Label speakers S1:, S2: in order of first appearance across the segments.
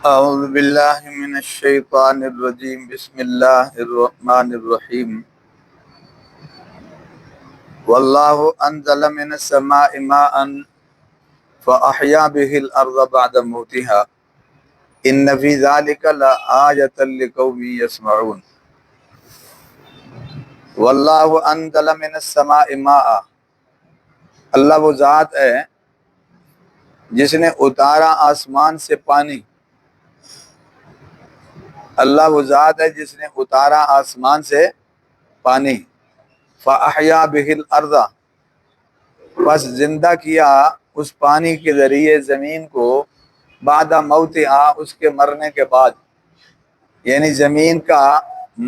S1: اعوذ باللہ من الشیطان الرجیم بسم اللہ الرحمن الرحیم واللہ انزل من السماء ماء فاحیا به الارض بعد موتها ان فی ذلک لآیۃ لقوم یسمعون۔ واللہ انزل من السماء ماء، اللہ وہ ذات ہے جس نے اتارا آسمان سے پانی۔ اللہ وہ ذات ہے جس نے اتارا آسمان سے پانی۔ فَأَحْيَا بِهِ الْأَرْضَ، بس زندہ کیا اس پانی کے ذریعے زمین کو، بعد موتها، اس کے مرنے کے بعد۔ یعنی زمین کا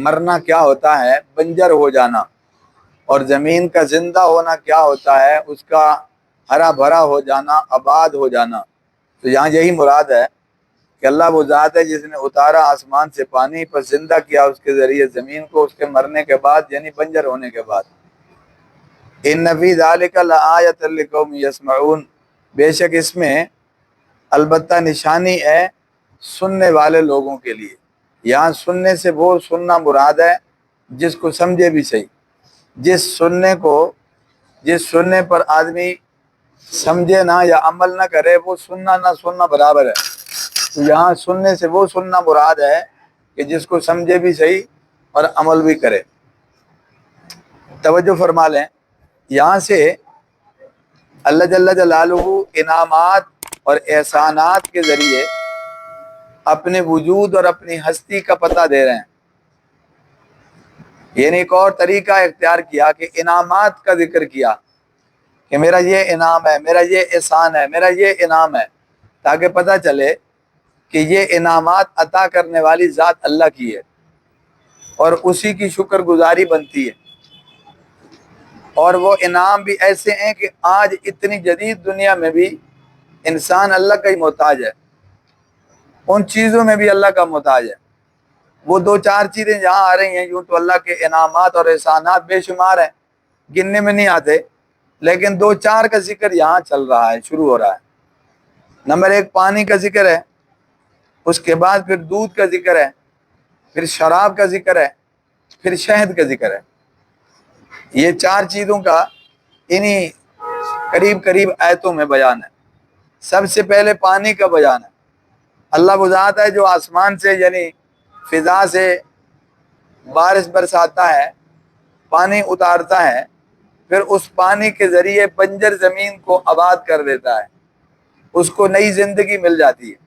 S1: مرنا کیا ہوتا ہے؟ بنجر ہو جانا، اور زمین کا زندہ ہونا کیا ہوتا ہے؟ اس کا ہرا بھرا ہو جانا، آباد ہو جانا۔ تو یہاں یہی مراد ہے کہ اللہ وہ ذات ہے جس نے اتارا آسمان سے پانی، پر زندہ کیا اس کے ذریعے زمین کو اس کے مرنے کے بعد، یعنی بنجر ہونے کے بعد۔ ان فی ذلک لآیۃ لقوم یسمعون، بے شک اس میں البتہ نشانی ہے سننے والے لوگوں کے لیے۔ یہاں سننے سے وہ سننا مراد ہے جس کو سمجھے بھی صحیح، جس سننے پر آدمی سمجھے نہ یا عمل نہ کرے، وہ سننا نہ سننا برابر ہے۔ تو یہاں سننے سے وہ سننا مراد ہے کہ جس کو سمجھے بھی صحیح اور عمل بھی کرے۔ توجہ فرما لیں، یہاں سے اللہ جل جلالہ انعامات اور احسانات کے ذریعے اپنے وجود اور اپنی ہستی کا پتہ دے رہے ہیں۔ یعنی ایک اور طریقہ اختیار کیا کہ انعامات کا ذکر کیا کہ میرا یہ انعام ہے، میرا یہ احسان ہے، میرا یہ انعام ہے، تاکہ پتہ چلے کہ یہ انعامات عطا کرنے والی ذات اللہ کی ہے اور اسی کی شکر گزاری بنتی ہے۔ اور وہ انعام بھی ایسے ہیں کہ آج اتنی جدید دنیا میں بھی انسان اللہ کا ہی محتاج ہے، ان چیزوں میں بھی اللہ کا محتاج ہے۔ وہ دو چار چیزیں جہاں آ رہی ہیں، یوں تو اللہ کے انعامات اور احسانات بے شمار ہیں، گننے میں نہیں آتے، لیکن دو چار کا ذکر یہاں چل رہا ہے، شروع ہو رہا ہے۔ نمبر ایک پانی کا ذکر ہے، اس کے بعد پھر دودھ کا ذکر ہے، پھر شراب کا ذکر ہے، پھر شہد کا ذکر ہے۔ یہ چار چیزوں کا انہی قریب قریب آیتوں میں بیان ہے۔ سب سے پہلے پانی کا بیان ہے۔ اللہ وہ ذات ہے جو آسمان سے، یعنی فضا سے بارش برساتا ہے، پانی اتارتا ہے، پھر اس پانی کے ذریعے بنجر زمین کو آباد کر دیتا ہے، اس کو نئی زندگی مل جاتی ہے۔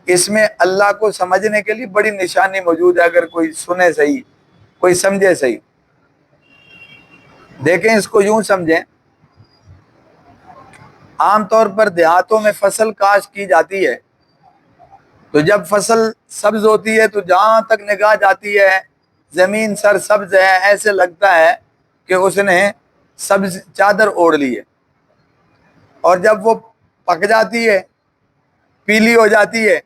S1: اس میں اللہ کو سمجھنے کے لیے بڑی نشانی موجود ہے، اگر کوئی سنے صحیح، کوئی سمجھے صحیح۔ دیکھیں، اس کو یوں سمجھیں، عام طور پر دیہاتوں میں فصل کاشت کی جاتی ہے، تو جب فصل سبز ہوتی ہے تو جہاں تک نگاہ جاتی ہے زمین سر سبز ہے، ایسے لگتا ہے کہ اس نے سبز چادر اوڑھ لی ہے۔ اور جب وہ پک جاتی ہے، پیلی ہو جاتی ہے،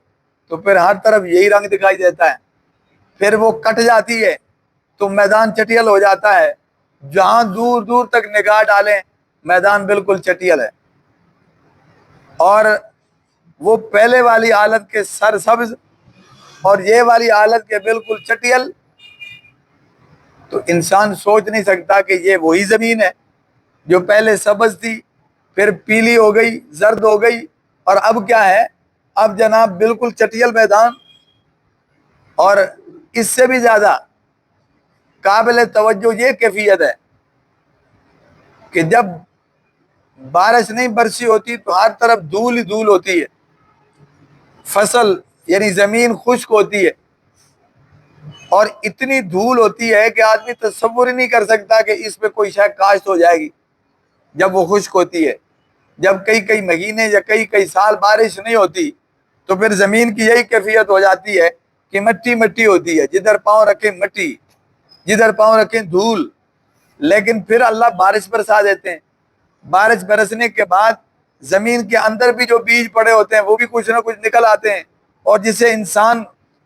S1: تو پھر ہر طرف یہی رنگ دکھائی دیتا ہے۔ پھر وہ کٹ جاتی ہے تو میدان چٹیل ہو جاتا ہے، جہاں دور دور تک نگاہ ڈالیں میدان بالکل چٹیل ہے۔ اور وہ پہلے والی حالت کے سر سبز اور یہ والی حالت کے بالکل چٹیل، تو انسان سوچ نہیں سکتا کہ یہ وہی زمین ہے جو پہلے سبز تھی، پھر پیلی ہو گئی، زرد ہو گئی، اور اب کیا ہے؟ اب جناب بالکل چٹیل میدان۔ اور اس سے بھی زیادہ قابل توجہ یہ کیفیت ہے کہ جب بارش نہیں برسی ہوتی تو ہر طرف دھول ہی دھول ہوتی ہے، فصل یعنی زمین خشک ہوتی ہے، اور اتنی دھول ہوتی ہے کہ آدمی تصور ہی نہیں کر سکتا کہ اس پہ کوئی شاید کاشت ہو جائے گی جب وہ خشک ہوتی ہے۔ جب کئی کئی مہینے یا کئی کئی سال بارش نہیں ہوتی تو پھر زمین کی یہی کیفیت ہو جاتی ہے کہ مٹی مٹی ہوتی ہے، جدھر پاؤں رکھیں مٹی، جدھر پاؤں رکھیں دھول۔ لیکن پھر اللہ بارش برسا دیتے ہیں، بارش برسنے کے بعد زمین کے اندر بھی جو بیج پڑے ہوتے ہیں وہ بھی کچھ نہ کچھ نکل آتے ہیں، اور جسے انسان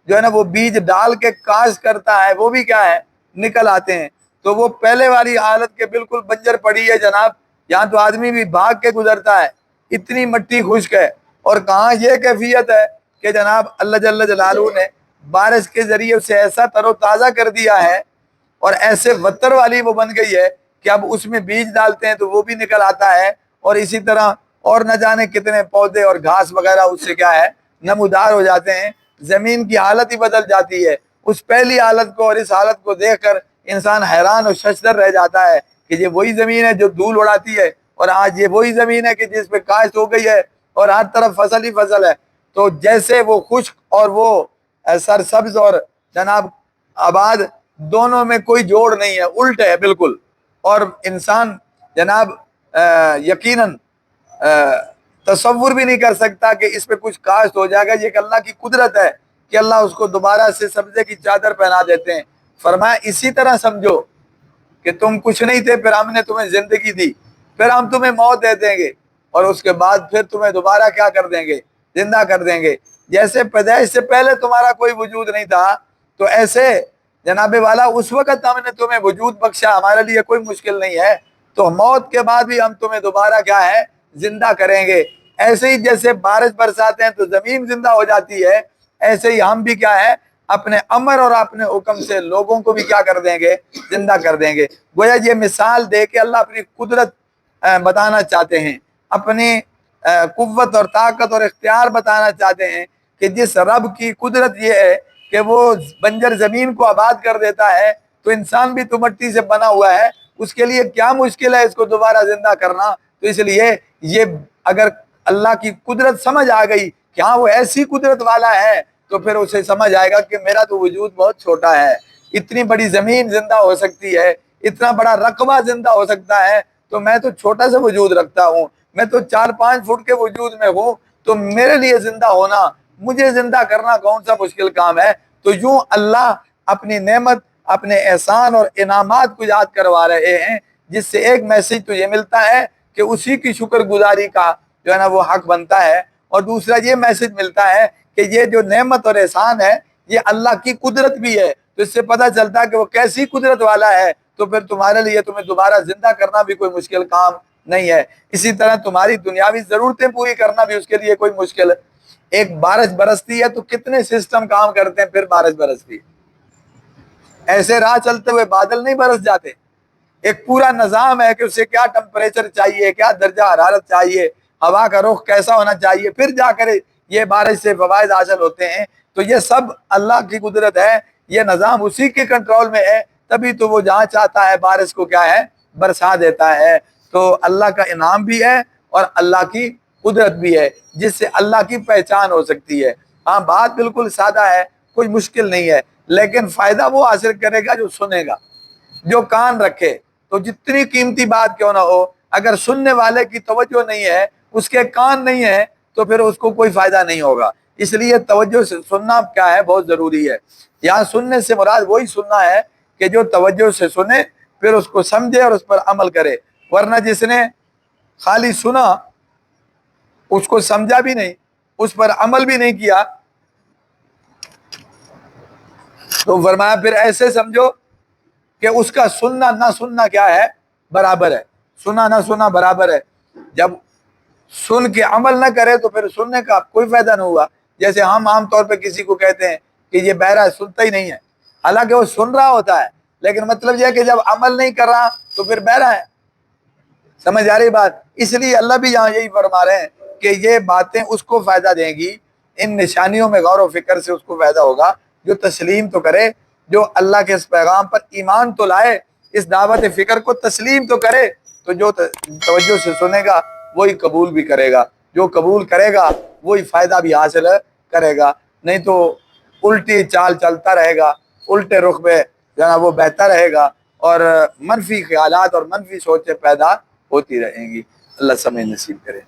S1: جو ہے نا وہ بیج ڈال کے کاشت کرتا ہے وہ بھی کیا ہے؟ نکل آتے ہیں۔ تو وہ پہلے والی حالت کے بالکل بنجر پڑی ہے جناب، یہاں تو آدمی بھی بھاگ کے گزرتا ہے، اتنی مٹی خشک ہے۔ اور کہاں یہ کیفیت ہے کہ جناب اللہ جل جلالہ نے بارش کے ذریعے اسے ایسا تر و تازہ کر دیا ہے اور ایسے وتر والی وہ بن گئی ہے کہ اب اس میں بیج ڈالتے ہیں تو وہ بھی نکل آتا ہے، اور اسی طرح اور نہ جانے کتنے پودے اور گھاس وغیرہ اس سے کیا ہے نمودار ہو جاتے ہیں۔ زمین کی حالت ہی بدل جاتی ہے۔ اس پہلی حالت کو اور اس حالت کو دیکھ کر انسان حیران اور ششدر رہ جاتا ہے کہ یہ وہی زمین ہے جو دھول اڑاتی ہے، اور آج یہ وہی زمین ہے کہ جس پہ کاشت ہو گئی ہے اور ہر طرف فصل ہی فصل ہے۔ تو جیسے وہ خشک اور وہ سرسبز اور جناب آباد، دونوں میں کوئی جوڑ نہیں ہے، الٹ ہے بالکل۔ اور انسان جناب یقیناً تصور بھی نہیں کر سکتا کہ اس پہ کچھ کاشت ہو جائے گا۔ یہ ایک اللہ کی قدرت ہے کہ اللہ اس کو دوبارہ سے سبزے کی چادر پہنا دیتے ہیں۔ فرمایا اسی طرح سمجھو کہ تم کچھ نہیں تھے، پھر ہم نے تمہیں زندگی دی، پھر ہم تمہیں موت دے دیں گے، اور اس کے بعد پھر تمہیں دوبارہ کیا کر دیں گے؟ زندہ کر دیں گے۔ جیسے پیدائش سے پہلے تمہارا کوئی وجود نہیں تھا، تو ایسے جناب والا اس وقت ہم نے تمہیں وجود بخشا، ہمارے لیے کوئی مشکل نہیں ہے، تو موت کے بعد بھی ہم تمہیں دوبارہ کیا ہے زندہ کریں گے۔ ایسے ہی جیسے بارش برساتے ہیں تو زمین زندہ ہو جاتی ہے، ایسے ہی ہم بھی کیا ہے اپنے امر اور اپنے حکم سے لوگوں کو بھی کیا کر دیں گے؟ زندہ کر دیں گے۔ گویا یہ مثال دے کے اللہ اپنی قدرت بتانا چاہتے ہیں، اپنی قوت اور طاقت اور اختیار بتانا چاہتے ہیں کہ جس رب کی قدرت یہ ہے کہ وہ بنجر زمین کو آباد کر دیتا ہے، تو انسان بھی تو مٹی سے بنا ہوا ہے، اس کے لیے کیا مشکل ہے اس کو دوبارہ زندہ کرنا؟ تو اس لیے یہ اگر اللہ کی قدرت سمجھ آ گئی کہ ہاں وہ ایسی قدرت والا ہے، تو پھر اسے سمجھ آئے گا کہ میرا تو وجود بہت چھوٹا ہے، اتنی بڑی زمین زندہ ہو سکتی ہے، اتنا بڑا رقبہ زندہ ہو سکتا ہے، تو میں تو چھوٹا سا وجود رکھتا ہوں، میں تو 4-5 فٹ کے وجود میں ہوں، تو میرے لیے زندہ ہونا، مجھے زندہ کرنا کون سا مشکل کام ہے؟ تو یوں اللہ اپنی نعمت، اپنے احسان اور انعامات کو یاد کروا رہے ہیں، جس سے ایک میسج تو یہ ملتا ہے کہ اسی کی شکر گزاری کا جو ہے نا وہ حق بنتا ہے، اور دوسرا یہ میسج ملتا ہے کہ یہ جو نعمت اور احسان ہے یہ اللہ کی قدرت بھی ہے، تو اس سے پتہ چلتا ہے کہ وہ کیسی قدرت والا ہے، تو پھر تمہارے لیے تمہیں دوبارہ زندہ کرنا بھی کوئی مشکل کام نہیں ہے۔ اسی طرح تمہاری دنیاوی ضرورتیں پوری کرنا بھی اس کے لیے کوئی مشکل، ایک بارش برستی ہے تو کتنے سسٹم کام کرتے ہیں، پھر بارش برستی ہے، ایسے راہ چلتے ہوئے بادل نہیں برس جاتے، ایک پورا نظام ہے کہ اسے کیا ٹمپریچر چاہیے، کیا درجہ حرارت چاہیے، ہوا کا رخ کیسا ہونا چاہیے، پھر جا کر یہ بارش سے فوائد حاصل ہوتے ہیں۔ تو یہ سب اللہ کی قدرت ہے، یہ نظام اسی کے کنٹرول میں ہے، تبھی تو وہ جہاں چاہتا ہے بارش کو کیا ہے برسا دیتا ہے۔ تو اللہ کا انعام بھی ہے اور اللہ کی قدرت بھی ہے، جس سے اللہ کی پہچان ہو سکتی ہے۔ ہاں بات بالکل سادہ ہے، کوئی مشکل نہیں ہے، لیکن فائدہ وہ حاصل کرے گا جو سنے گا، جو کان رکھے۔ تو جتنی قیمتی بات کیوں نہ ہو، اگر سننے والے کی توجہ نہیں ہے، اس کے کان نہیں ہے، تو پھر اس کو کوئی فائدہ نہیں ہوگا۔ اس لیے توجہ سے سننا کیا ہے بہت ضروری ہے۔ یہاں سننے سے مراد وہی سننا ہے کہ جو توجہ سے سنے، پھر اس کو سمجھے اور اس پر عمل کرے، ورنہ جس نے خالی سنا، اس کو سمجھا بھی نہیں، اس پر عمل بھی نہیں کیا، تو فرمایا پھر ایسے سمجھو کہ اس کا سننا نہ سننا کیا ہے برابر ہے، سنا نہ سنا برابر ہے۔ جب سن کے عمل نہ کرے تو پھر سننے کا کوئی فائدہ نہ ہوا۔ جیسے ہم عام طور پہ کسی کو کہتے ہیں کہ یہ بہرا ہے، سنتا ہی نہیں ہے، حالانکہ وہ سن رہا ہوتا ہے، لیکن مطلب یہ ہے کہ جب عمل نہیں کر رہا تو پھر بہرا ہے۔ سمجھ آ رہی بات؟ اس لیے اللہ بھی یہاں یہی فرما رہے ہیں کہ یہ باتیں اس کو فائدہ دیں گی، ان نشانیوں میں غور و فکر سے اس کو فائدہ ہوگا جو تسلیم تو کرے، جو اللہ کے اس پیغام پر ایمان تو لائے، اس دعوت فکر کو تسلیم تو کرے، تو جو توجہ سے سنے گا وہی قبول بھی کرے گا، جو قبول کرے گا وہی فائدہ بھی حاصل کرے گا، نہیں تو الٹی چال چلتا رہے گا، الٹے رخ پہ جناب وہ بہتا رہے گا، اور منفی خیالات اور منفی سوچیں پیدا ہوتی رہیں گی۔ اللہ سمجھ نصیب کرے۔